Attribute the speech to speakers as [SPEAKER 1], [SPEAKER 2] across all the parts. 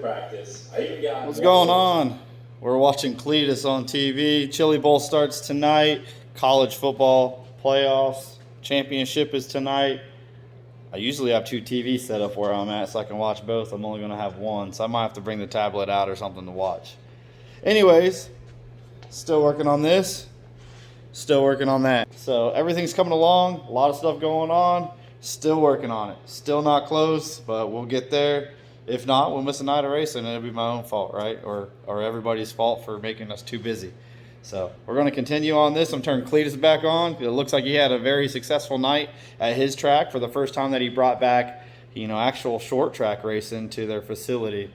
[SPEAKER 1] Practice.
[SPEAKER 2] What's going on? We're watching Cletus on TV. Chili Bowl starts tonight. College football playoffs. Championship is tonight. I usually have two TVs set up where I'm at so I can watch both. I'm only going to have one, so I might have to bring the tablet out or something to watch. Anyways, still working on this. Still working on that. So everything's coming along. A lot of stuff going on. Still working on it. Still not close, but we'll get there. If not, we'll miss a night of racing, and it'll be my own fault, right? Or everybody's fault for making us too busy. So we're going to continue on this. I'm turning Cletus back on. It looks like he had a very successful night at his track for the first time that he brought back, actual short track racing to their facility.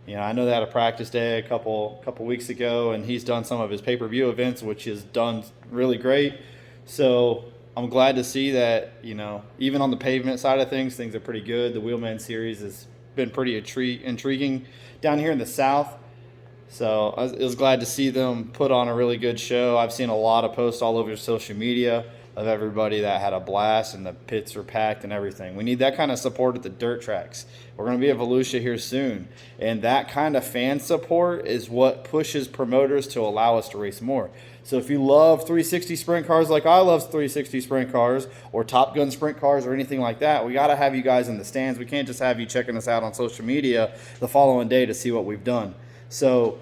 [SPEAKER 2] I know they had a practice day a couple weeks ago, and he's done some of his pay-per-view events, which is done really great. So I'm glad to see that, even on the pavement side of things are pretty good. The Wheelman Series has been pretty intriguing down here in the South. So I was glad to see them put on a really good show. I've seen a lot of posts all over social media of everybody that had a blast, and the pits were packed and everything. We need that kind of support at the dirt tracks. We're going to be at Volusia here soon, and that kind of fan support is what pushes promoters to allow us to race more. So if you love 360 sprint cars like I love 360 sprint cars, or Top Gun sprint cars, or anything like that, we got to have you guys in the stands. We can't just have you checking us out on social media the following day to see what we've done. So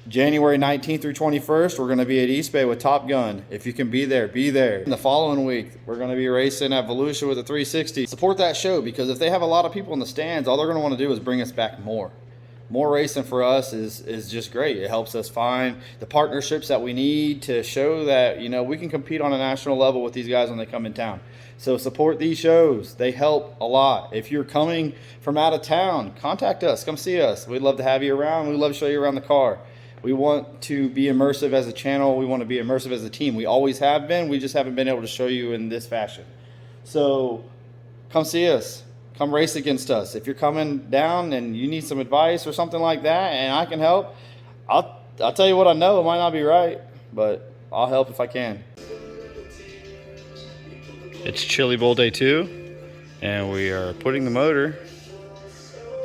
[SPEAKER 2] January 19th through 21st, we're going to be at East Bay with Top Gun. If you can be there, be there. In the following week, we're going to be racing at Volusia with a 360. Support that show, because if they have a lot of people in the stands, all they're going to want to do is bring us back more. More racing for us is just great. It helps us find the partnerships that we need to show that, we can compete on a national level with these guys when they come in town. So support these shows. They help a lot. If you're coming from out of town, contact us. Come see us. We'd love to have you around. We'd love to show you around the car. We want to be immersive as a channel. We want to be immersive as a team. We always have been. We just haven't been able to show you in this fashion. So come see us. Come race against us. If you're coming down and you need some advice or something like that and I can help, I'll tell you what I know. It might not be right, but I'll help if I can. It's Chili Bowl Day 2, and we are putting the motor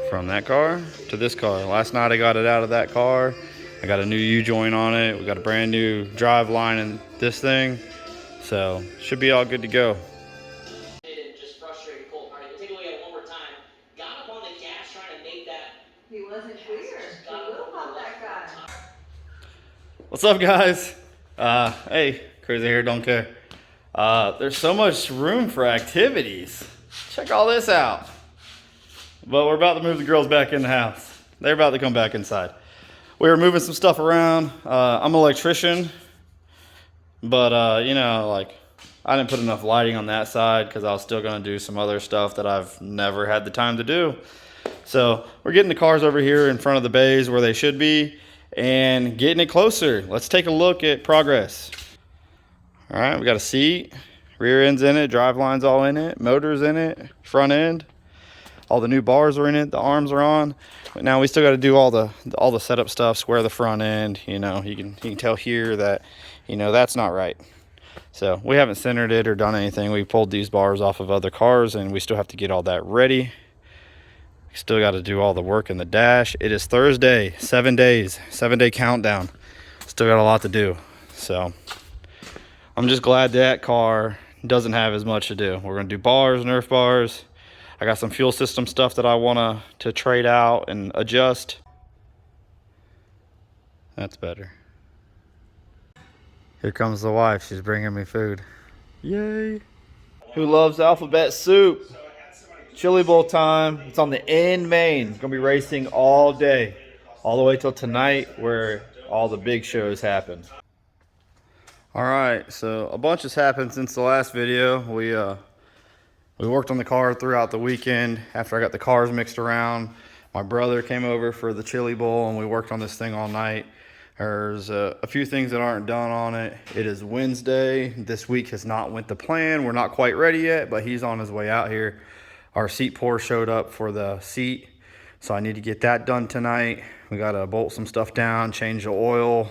[SPEAKER 2] from that car to this car. Last night I got it out of that car. I got a new U-joint on it. We got a brand new drive line in this thing. So should be all good to go.
[SPEAKER 3] He wasn't clear. He will pop that guy.
[SPEAKER 2] What's up, guys? Hey, crazy hair, don't care. There's so much room for activities. Check all this out. But we're about to move the girls back in the house. They're about to come back inside. We were moving some stuff around. I'm an electrician, but I didn't put enough lighting on that side because I was still going to do some other stuff that I've never had the time to do. So we're getting the cars over here in front of the bays where they should be and getting it closer. Let's take a look at progress. All right, we got a seat, rear end's in it, drive line's all in it, motor's in it, front end. All the new bars are in it, the arms are on. But now we still got to do all the setup stuff, square the front end. You can tell here that that's not right. So we haven't centered it or done anything. We pulled these bars off of other cars, and we still have to get all that ready. Still got to do all the work in the dash. It is Thursday, 7 days, 7-day countdown. Still got a lot to do. So I'm just glad that car doesn't have as much to do. We're going to do bars, Nerf bars. I got some fuel system stuff that I want to trade out and adjust. That's better. Here comes the wife. She's bringing me food. Yay. Who loves alphabet soup? Chili Bowl time. It's on the end main. It's going to be racing all day. All the way till tonight where all the big shows happen. All right, so a bunch has happened since the last video. We worked on the car throughout the weekend. After I got the cars mixed around, my brother came over for the Chili Bowl, and we worked on this thing all night. There's a few things that aren't done on it. It is Wednesday. This week has not went to plan. We're not quite ready yet, but he's on his way out here. Our seat pour showed up for the seat, so I need to get that done tonight. We got to bolt some stuff down, change the oil,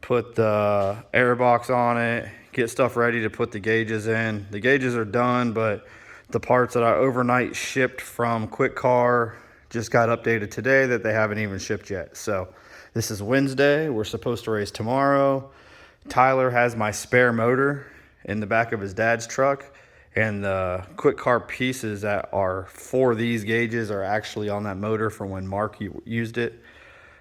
[SPEAKER 2] put the air box on it, get stuff ready to put the gauges in. The gauges are done, but the parts that I overnight shipped from Quick Car just got updated today that they haven't even shipped yet. So this is Wednesday. We're supposed to race tomorrow. Tyler has my spare motor in the back of his dad's truck, and the quick car pieces that are for these gauges are actually on that motor from when Mark used it.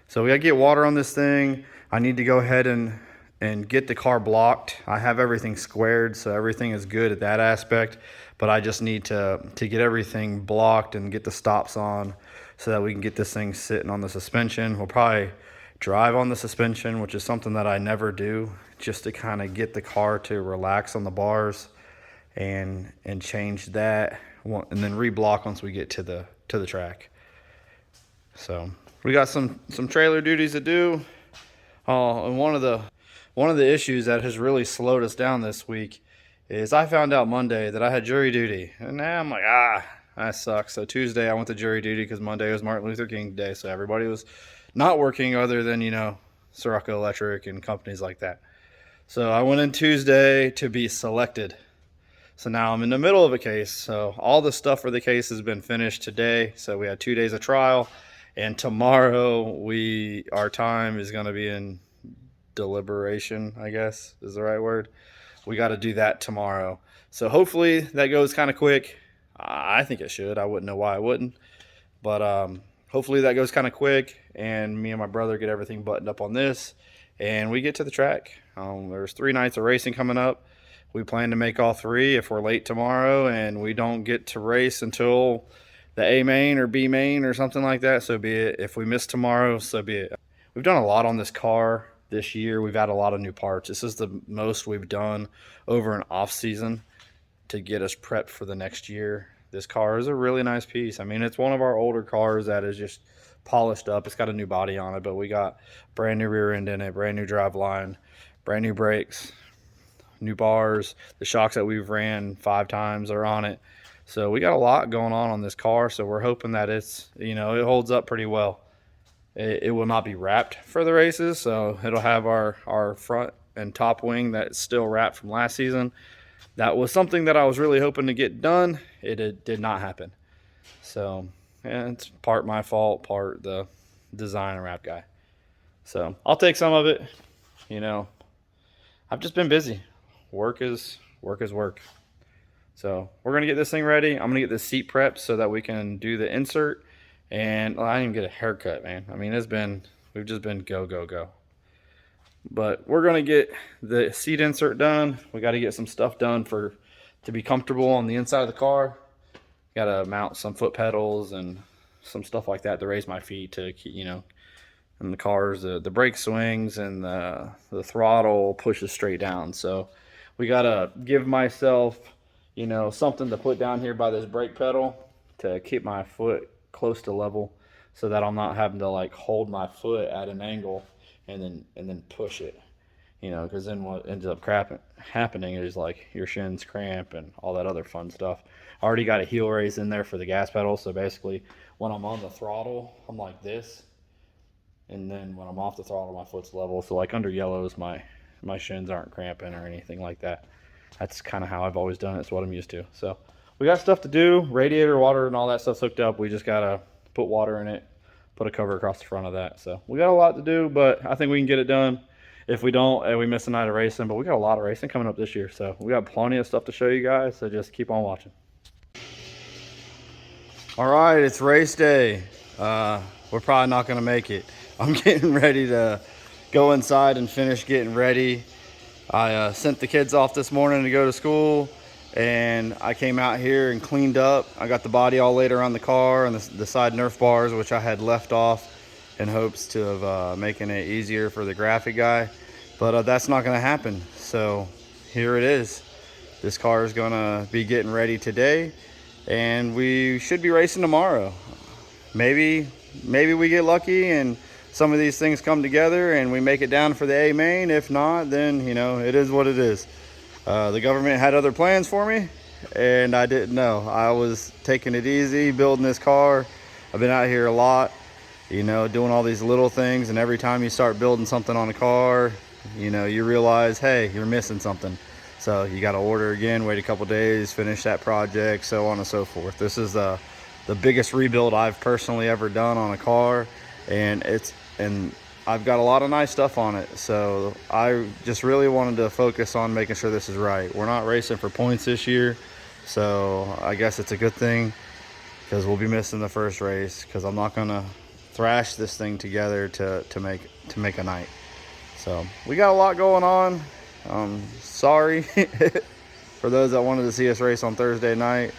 [SPEAKER 2] So we gotta get water on this thing. I need to go ahead and get the car blocked. I have everything squared, so everything is good at that aspect, but I just need to get everything blocked and get the stops on so that we can get this thing sitting on the suspension. We'll probably drive on the suspension, which is something that I never do, just to kind of get the car to relax on the bars and change that, and then reblock once we get to the track. So we got some trailer duties to do. And one of the issues that has really slowed us down this week is I found out Monday that I had jury duty, and now I'm like, that sucks. So Tuesday I went to jury duty because Monday was Martin Luther King Day, so everybody was not working other than, Sirocco Electric and companies like that. So I went in Tuesday to be selected. So now I'm in the middle of a case. So all the stuff for the case has been finished today. So we had 2 days of trial, and tomorrow our time is going to be in deliberation, I guess is the right word. We got to do that tomorrow. So hopefully that goes kind of quick. I think it should. I wouldn't know why it wouldn't. But hopefully that goes kind of quick, and me and my brother get everything buttoned up on this, and we get to the track. There's 3 nights of racing coming up. We plan to make all 3 if we're late tomorrow and we don't get to race until the A main or B main or something like that, so be it. If we miss tomorrow, so be it. We've done a lot on this car this year. We've had a lot of new parts. This is the most we've done over an off season to get us prepped for the next year. This car is a really nice piece. I mean, it's one of our older cars that is just polished up. It's got a new body on it, but we got brand new rear end in it, brand new drive line, brand new brakes, new bars. The shocks that we've ran 5 times are on it. So we got a lot going on this car. So we're hoping that it holds up pretty well. It will not be wrapped for the races, so it'll have our front and top wing that's still wrapped from last season. That was something that I was really hoping to get done. It did not happen. So it's part my fault, part the design and wrap guy. So I'll take some of it. I've just been busy. Work is work. So we're going to get this thing ready. I'm going to get this seat prepped so that we can do the insert. And I didn't even get a haircut, man. I mean, we've just been go. But we're going to get the seat insert done. We got to get some stuff done to be comfortable on the inside of the car. Got to mount some foot pedals and some stuff like that to raise my feet to keep, and the cars, the brake swings and the throttle pushes straight down. So we got to give myself, something to put down here by this brake pedal to keep my foot close to level so that I'm not having to hold my foot at an angle and then push it, because then what ends up happening is your shins cramp and all that other fun stuff. I already got a heel raise in there for the gas pedal, so basically when I'm on the throttle I'm like this, and then when I'm off the throttle my foot's level, so under yellows my shins aren't cramping or anything like that. That's kind of how I've always done it. It's what I'm used to. So we got stuff to do. Radiator water and all that stuff's hooked up. We just gotta put water in it, put a cover across the front of that. So we got a lot to do, but I think we can get it done. If we don't, we miss a night of racing, but we got a lot of racing coming up this year. So we got plenty of stuff to show you guys, so just keep on watching. All right, it's race day. We're probably not gonna make it. I'm getting ready to go inside and finish getting ready. I sent the kids off this morning to go to school, and I came out here and cleaned up. I got the body all laid around the car and the side Nerf bars, which I had left off in hopes of making it easier for the graphic guy, but that's not going to happen. So here it is. This car is going to be getting ready today, and we should be racing tomorrow. Maybe we get lucky and some of these things come together and we make it down for the A main. If not, then it is what it is. The government had other plans for me, and I didn't know. I was taking it easy, building this car. I've been out here a lot, doing all these little things, and every time you start building something on a car, you realize, hey, you're missing something. So you got to order again, wait a couple days, finish that project, so on and so forth. This is the biggest rebuild I've personally ever done on a car, and I've got a lot of nice stuff on it. So I just really wanted to focus on making sure this is right. We're not racing for points this year, so I guess it's a good thing because we'll be missing the first race because I'm not gonna thrash this thing together to make a night. So we got a lot going on. Sorry for those that wanted to see us race on Thursday night.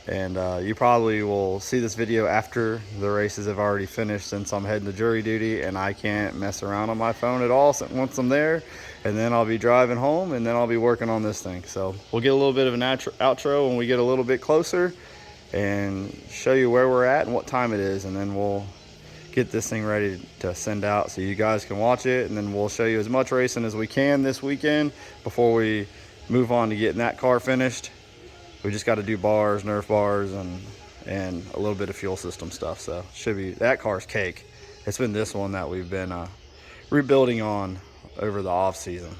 [SPEAKER 2] And you probably will see this video after the races have already finished, since I'm heading to jury duty and I can't mess around on my phone at all once I'm there. And then I'll be driving home, and then I'll be working on this thing. So we'll get a little bit of an outro when we get a little bit closer and show you where we're at and what time it is, and then we'll get this thing ready to send out so you guys can watch it. And then we'll show you as much racing as we can this weekend before we move on to getting that car finished. We just got to do bars, Nerf bars, and a little bit of fuel system stuff. So should be, that car's cake. It's been this one that we've been rebuilding on over the off season.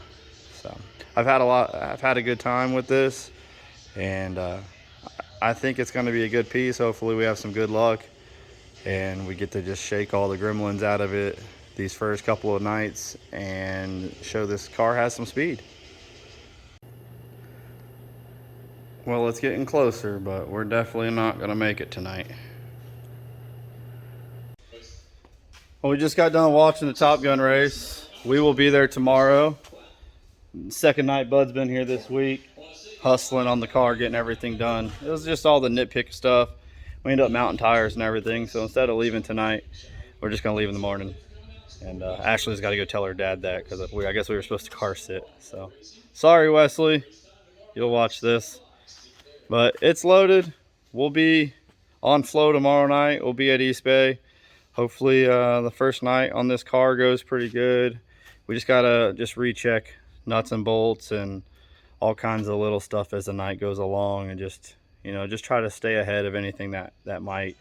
[SPEAKER 2] So I've had a good time with this, and I think it's going to be a good piece. Hopefully we have some good luck and we get to just shake all the gremlins out of it these first couple of nights and show this car has some speed. Well, it's getting closer, but we're definitely not going to make it tonight. Well, we just got done watching the Top Gun race. We will be there tomorrow. Second night Bud's been here this week, hustling on the car, getting everything done. It was just all the nitpick stuff. We ended up mounting tires and everything, so instead of leaving tonight, we're just going to leave in the morning. And Ashley's got to go tell her dad that, because I guess we were supposed to car sit. So, sorry, Wesley. You'll watch this. But it's loaded. We'll be on flow tomorrow night. We'll be at East Bay. Hopefully the first night on this car goes pretty good. We just gotta recheck nuts and bolts and all kinds of little stuff as the night goes along, and just try to stay ahead of anything that might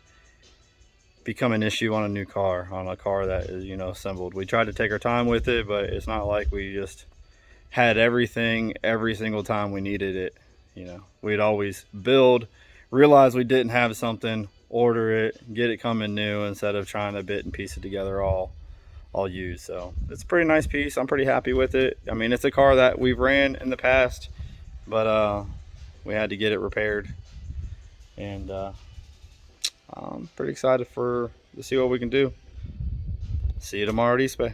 [SPEAKER 2] become an issue on a new car, on a car that is assembled. We tried to take our time with it, but it's not like we just had everything every single time we needed it. We'd always build, realize we didn't have something, order it, get it coming new, instead of trying to bit and piece it together all used. So it's a pretty nice piece. I'm pretty happy with it. I mean, it's a car that we've ran in the past, but we had to get it repaired, and I'm pretty excited to see what we can do. See you tomorrow at East Bay.